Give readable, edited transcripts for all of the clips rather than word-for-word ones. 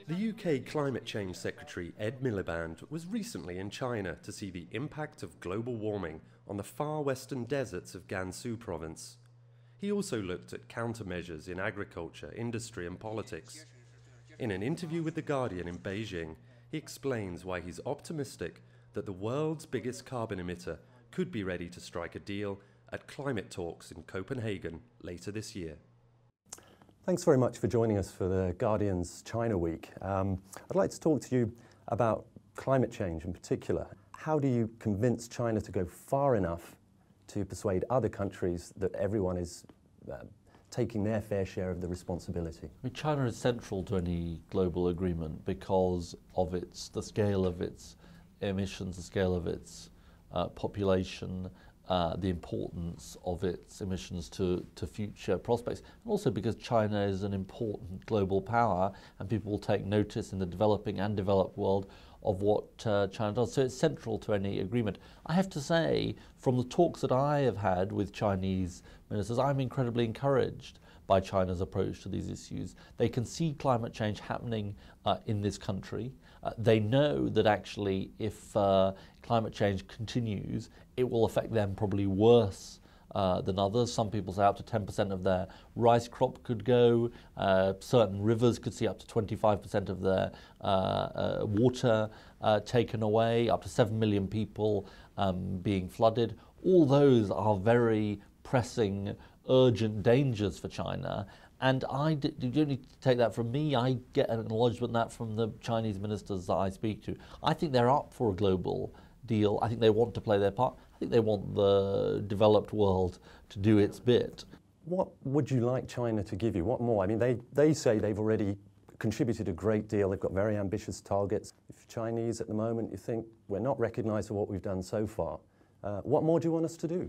The UK Climate Change Secretary Ed Miliband was recently in China to see the impact of global warming on the far western deserts of Gansu province. He also looked at countermeasures in agriculture, industry and politics. In an interview with The Guardian in Beijing, he explains why he's optimistic that the world's biggest carbon emitter could be ready to strike a deal at climate talks in Copenhagen later this year. Thanks very much for joining us for The Guardian's China Week. I'd like to talk to you about climate change in particular. How do you convince China to go far enough to persuade other countries that everyone is taking their fair share of the responsibility? I mean, China is central to any global agreement because of the scale of its emissions, the scale of its population, the importance of its emissions to future prospects, and also because China is an important global power and people will take notice in the developing and developed world of what China does. So it's central to any agreement. I have to say, from the talks that I have had with Chinese ministers, I'm incredibly encouraged by China's approach to these issues. They can see climate change happening in this country. They know that actually if climate change continues, it will affect them probably worse than others. Some people say up to 10% of their rice crop could go. Certain rivers could see up to 25% of their water taken away, up to 7 million people being flooded. All those are very pressing, urgent dangers for China. And you don't need to take that from me. I get an acknowledgement that from the Chinese ministers that I speak to. I think they're up for a global deal. I think they want to play their part. I think they want the developed world to do its bit. What would you like China to give you? What more? I mean, they say they've already contributed a great deal. They've got very ambitious targets. If Chinese at the moment, you think we're not recognised for what we've done so far, what more do you want us to do?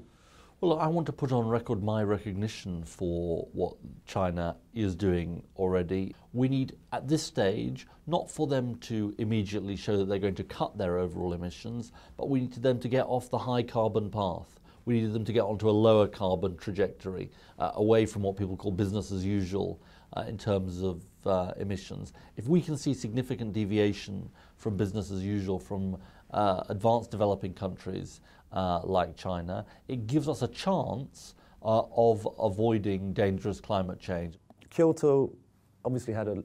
Well, I want to put on record my recognition for what China is doing already. We need, at this stage, not for them to immediately show that they're going to cut their overall emissions, but we need them to get off the high carbon path. We need them to get onto a lower carbon trajectory, away from what people call business as usual in terms of emissions. If we can see significant deviation from business as usual from advanced developing countries like China, it gives us a chance of avoiding dangerous climate change. Kyoto obviously had a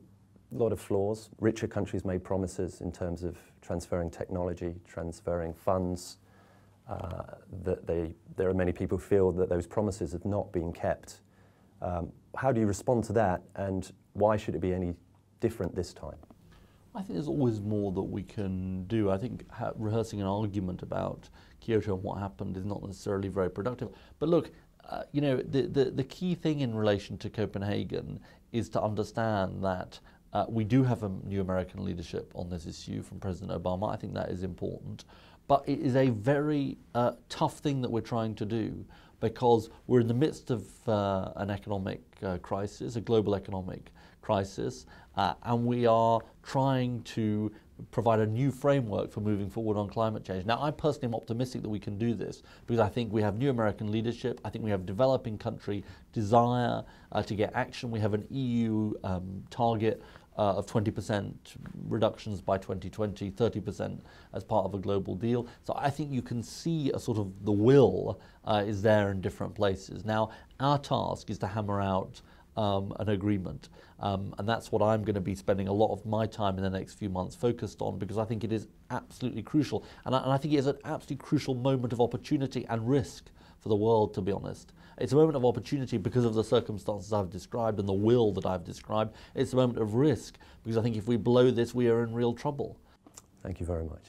lot of flaws. Richer countries made promises in terms of transferring technology, transferring funds. There are many people who feel that those promises have not been kept. How do you respond to that, and why should it be any different this time? I think there's always more that we can do. I think rehearsing an argument about Kyoto and what happened is not necessarily very productive. But look, you know, the key thing in relation to Copenhagen is to understand that we do have a new American leadership on this issue from President Obama. I think that is important. But it is a very tough thing that we're trying to do because we're in the midst of an economic crisis, a global economic crisis, and we are trying to provide a new framework for moving forward on climate change. Now, I personally am optimistic that we can do this because I think we have new American leadership. I think we have developing country desire to get action. We have an EU target of 20% reductions by 2020, 30% as part of a global deal. So I think you can see a sort of the will is there in different places. Now, our task is to hammer out an agreement. And that's what I'm going to be spending a lot of my time in the next few months focused on, because I think it is absolutely crucial. And I think it is an absolutely crucial moment of opportunity and risk for the world, to be honest. It's a moment of opportunity because of the circumstances I've described and the will that I've described. It's a moment of risk because I think if we blow this, we are in real trouble. Thank you very much.